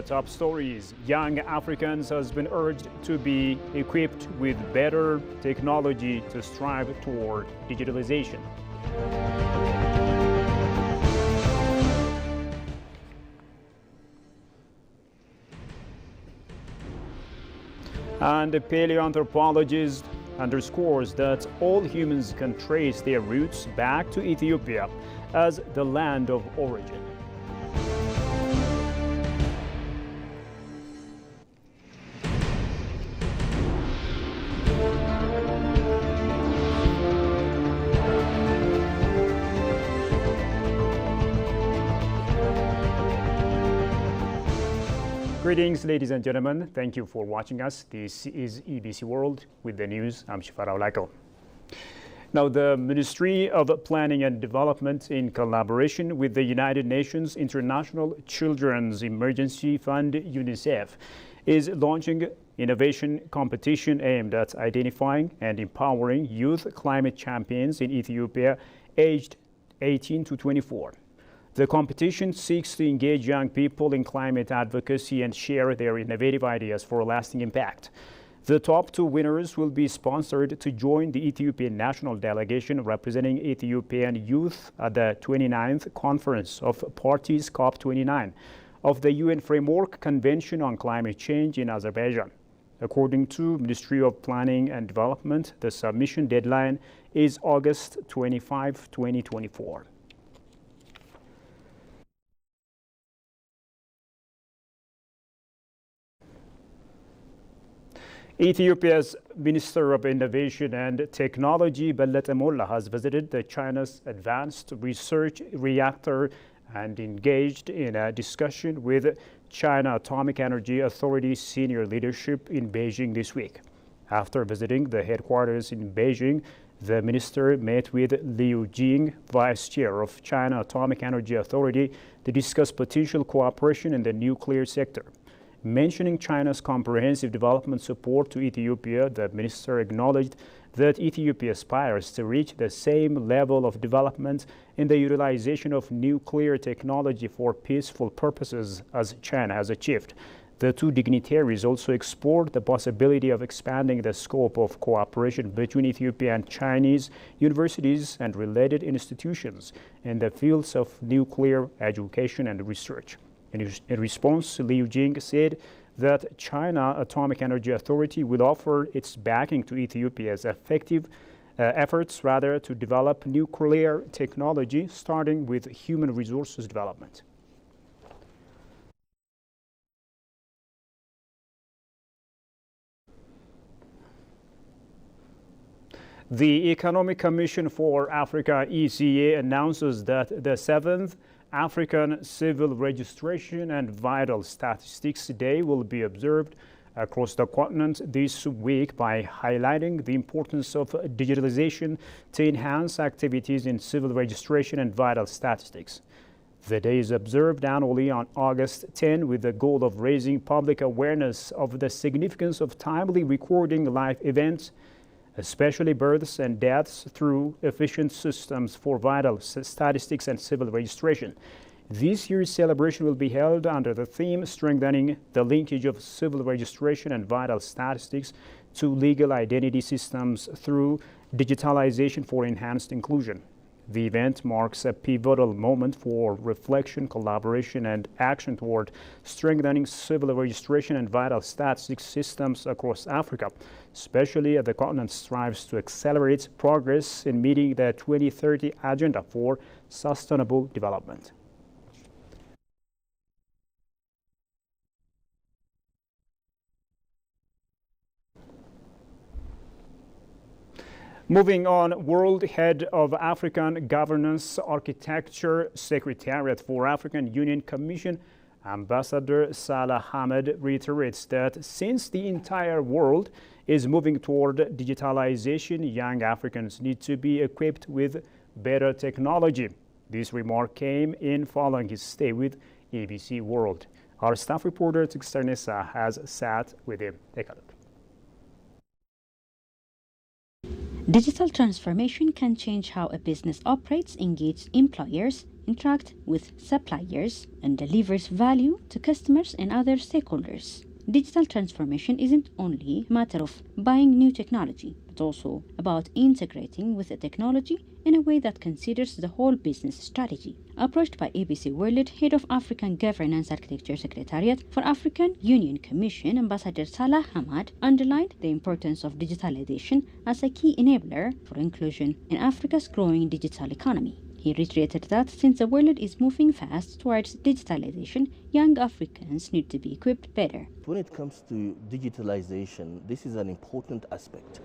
top stories. Young Africans has been urged to be equipped with better technology to strive toward digitalization. And the paleoanthropologist underscores that all humans can trace their roots back to Ethiopia as the land of origin. Greetings, ladies and gentlemen. Thank you for watching us. This is EBC World with the news. I'm Shifara Olako. Now, the Ministry of Planning and Development, in collaboration with the United Nations International Children's Emergency Fund, UNICEF, is launching innovation competition aimed at identifying and empowering youth climate champions in Ethiopia aged 18 to 24. The competition seeks to engage young people in climate advocacy and share their innovative ideas for lasting impact. The top two winners will be sponsored to join the Ethiopian national delegation representing Ethiopian youth at the 29th Conference of Parties COP29 of the UN Framework Convention on Climate Change in Azerbaijan. According to Ministry of Planning and Development, the submission deadline is August 25, 2024. Ethiopia's Minister of Innovation and Technology, Bellete Molla, has visited the China's Advanced Research Reactor and engaged in a discussion with China Atomic Energy Authority senior leadership in Beijing this week. After visiting the headquarters in Beijing, the minister met with Liu Jing, vice chair of China Atomic Energy Authority, to discuss potential cooperation in the nuclear sector. Mentioning China's comprehensive development support to Ethiopia, the minister acknowledged that Ethiopia aspires to reach the same level of development in the utilization of nuclear technology for peaceful purposes as China has achieved. The two dignitaries also explored the possibility of expanding the scope of cooperation between Ethiopia and Chinese universities and related institutions in the fields of nuclear education and research. In response, Liu Jing said that China Atomic Energy Authority will offer its backing to Ethiopia's effective efforts to develop nuclear technology, starting with human resources development. The Economic Commission for Africa, ECA, announces that the 7th African Civil Registration and Vital Statistics Day will be observed across the continent this week by highlighting the importance of digitalization to enhance activities in civil registration and vital statistics. The day is observed annually on August 10 with the goal of raising public awareness of the significance of timely recording life events, especially births and deaths, through efficient systems for vital statistics and civil registration. This year's celebration will be held under the theme Strengthening the Linkage of Civil Registration and Vital Statistics to Legal Identity Systems through Digitalization for Enhanced Inclusion. The event marks a pivotal moment for reflection, collaboration, and action toward strengthening civil registration and vital statistics systems across Africa, especially as the continent strives to accelerate progress in meeting the 2030 Agenda for Sustainable Development. Moving on, World Head of African Governance Architecture Secretariat for African Union Commission, Ambassador Salah Ahmed, reiterates that since the entire world is moving toward digitalization, young Africans need to be equipped with better technology. This remark came in following his stay with EBC World. Our staff reporter, Tixter Nessa, has sat with him. Take a look. Digital transformation can change how a business operates, engage employers, interact with suppliers, and delivers value to customers and other stakeholders. Digital transformation isn't only a matter of buying new technology, but also about integrating with the technology in a way that considers the whole business strategy. Approached by ABC World, Head of African Governance Architecture Secretariat for African Union Commission, Ambassador Salah Hamad underlined the importance of digitalization as a key enabler for inclusion in Africa's growing digital economy. He reiterated that since the world is moving fast towards digitalization, young Africans need to be equipped better. When it comes to digitalization, this is an important aspect.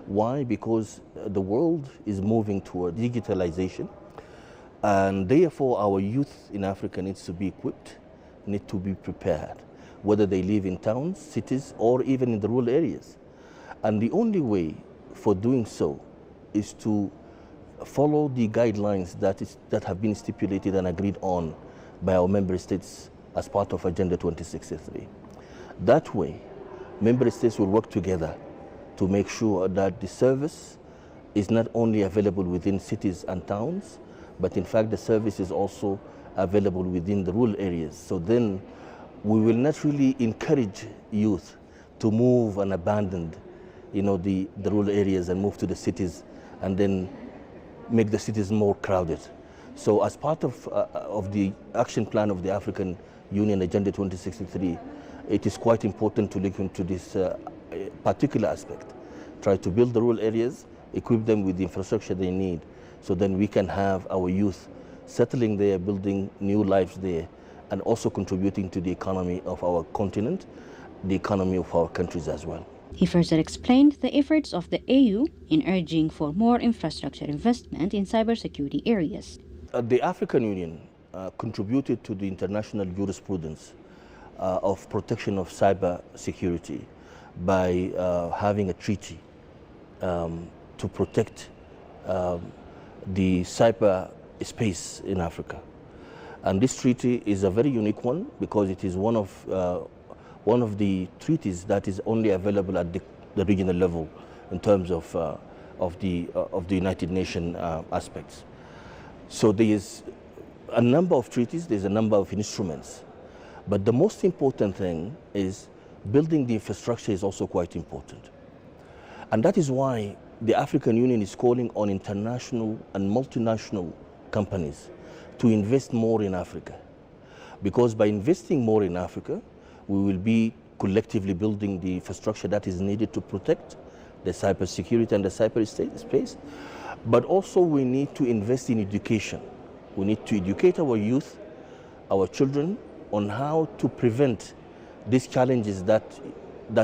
Why? Because the world is moving toward digitalization, and therefore our youth in Africa needs to be equipped, need to be prepared, whether they live in towns, cities, or even in the rural areas. And the only way for doing so is to follow the guidelines that have been stipulated and agreed on by our member states as part of Agenda 2063. That way, member states will work together to make sure that the service is not only available within cities and towns, but in fact the service is also available within the rural areas. So then we will not really encourage youth to move and abandon the rural areas and move to the cities and then make the cities more crowded. So as part of the action plan of the African Union Agenda 2063, it is quite important to look into this particular aspect. Try to build the rural areas, equip them with the infrastructure they need, so then we can have our youth settling there, building new lives there, and also contributing to the economy of our continent, the economy of our countries as well. He further explained the efforts of the AU in urging for more infrastructure investment in cybersecurity areas. The African Union contributed to the international jurisprudence of protection of cybersecurity by having a treaty to protect the cyber space in Africa. And this treaty is a very unique one because it is one of the treaties that is only available at the regional level in terms of the United Nations aspects. So there is a number of treaties, there's a number of instruments, but the most important thing is building the infrastructure is also quite important. And that is why the African Union is calling on international and multinational companies to invest more in Africa. Because by investing more in Africa, we will be collectively building the infrastructure that is needed to protect the cybersecurity and the cyberspace. But also we need to invest in education. We need to educate our youth, our children, on how to prevent these challenges that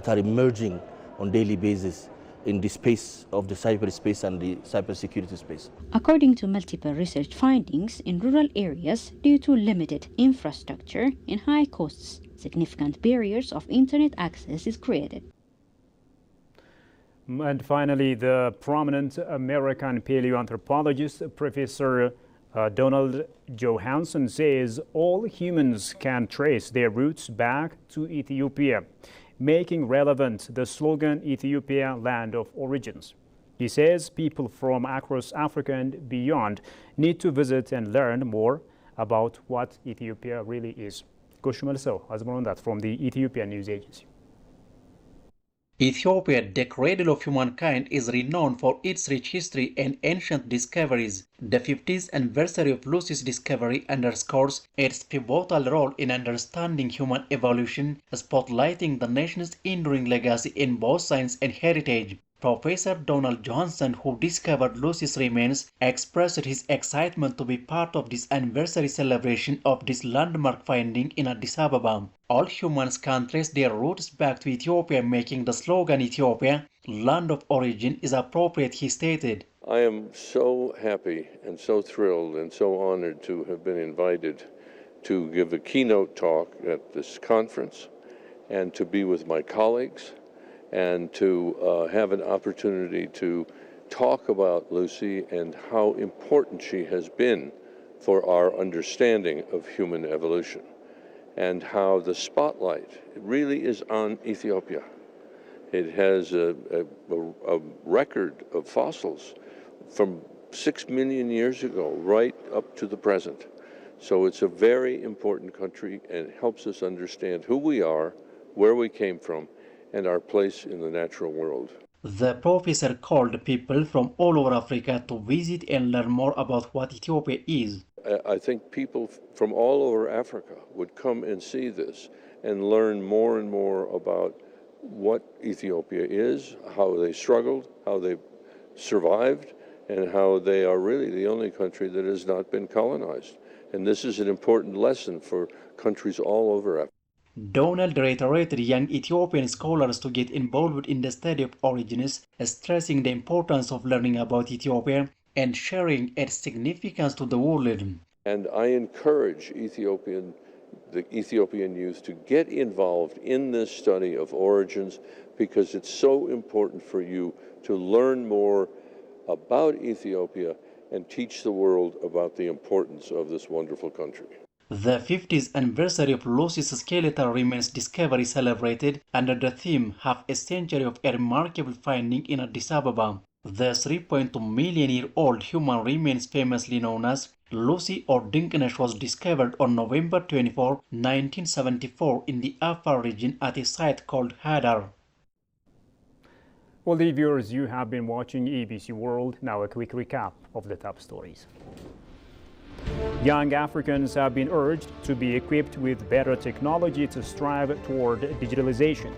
are emerging on a daily basis in the space of the cyberspace and the cybersecurity space. According to multiple research findings, in rural areas, due to limited infrastructure and high costs, significant barriers of internet access is created. And finally, the prominent American paleoanthropologist, Professor Donald Johanson, says all humans can trace their roots back to Ethiopia, making relevant the slogan Ethiopia, Land of Origins. He says people from across Africa and beyond need to visit and learn more about what Ethiopia really is. Koshumel has more on that from the Ethiopian News Agency. Ethiopia, the cradle of humankind, is renowned for its rich history and ancient discoveries. The 50th anniversary of Lucy's discovery underscores its pivotal role in understanding human evolution, spotlighting the nation's enduring legacy in both science and heritage. Professor Donald Johanson, who discovered Lucy's remains, expressed his excitement to be part of this anniversary celebration of this landmark finding in Addis Ababa. All humans can trace their roots back to Ethiopia, making the slogan Ethiopia, Land of Origin, is appropriate, he stated. I am so happy and so thrilled and so honored to have been invited to give a keynote talk at this conference and to be with my colleagues and to have an opportunity to talk about Lucy and how important she has been for our understanding of human evolution, and how the spotlight really is on Ethiopia. It has a record of fossils from 6 million years ago, right up to the present. So it's a very important country and helps us understand who we are, where we came from, and our place in the natural world. The professor called people from all over Africa to visit and learn more about what Ethiopia is. I think people from all over Africa would come and see this and learn more and more about what Ethiopia is, how they struggled, how they survived, and how they are really the only country that has not been colonized. And this is an important lesson for countries all over Africa. Donald reiterated young Ethiopian scholars to get involved in the study of origins, stressing the importance of learning about Ethiopia and sharing its significance to the world. And I encourage the Ethiopian youth to get involved in this study of origins because it's so important for you to learn more about Ethiopia and teach the world about the importance of this wonderful country. The 50th anniversary of Lucy's skeletal remains discovery celebrated under the theme Half a Century of a Remarkable Finding in Addis Ababa. The 3.2-million-year-old human remains famously known as Lucy or Dinkinesh was discovered on November 24, 1974 in the Afar region at a site called Hadar. Well, the viewers, you have been watching EBC World. Now a quick recap of the top stories. Young Africans have been urged to be equipped with better technology to strive toward digitalization.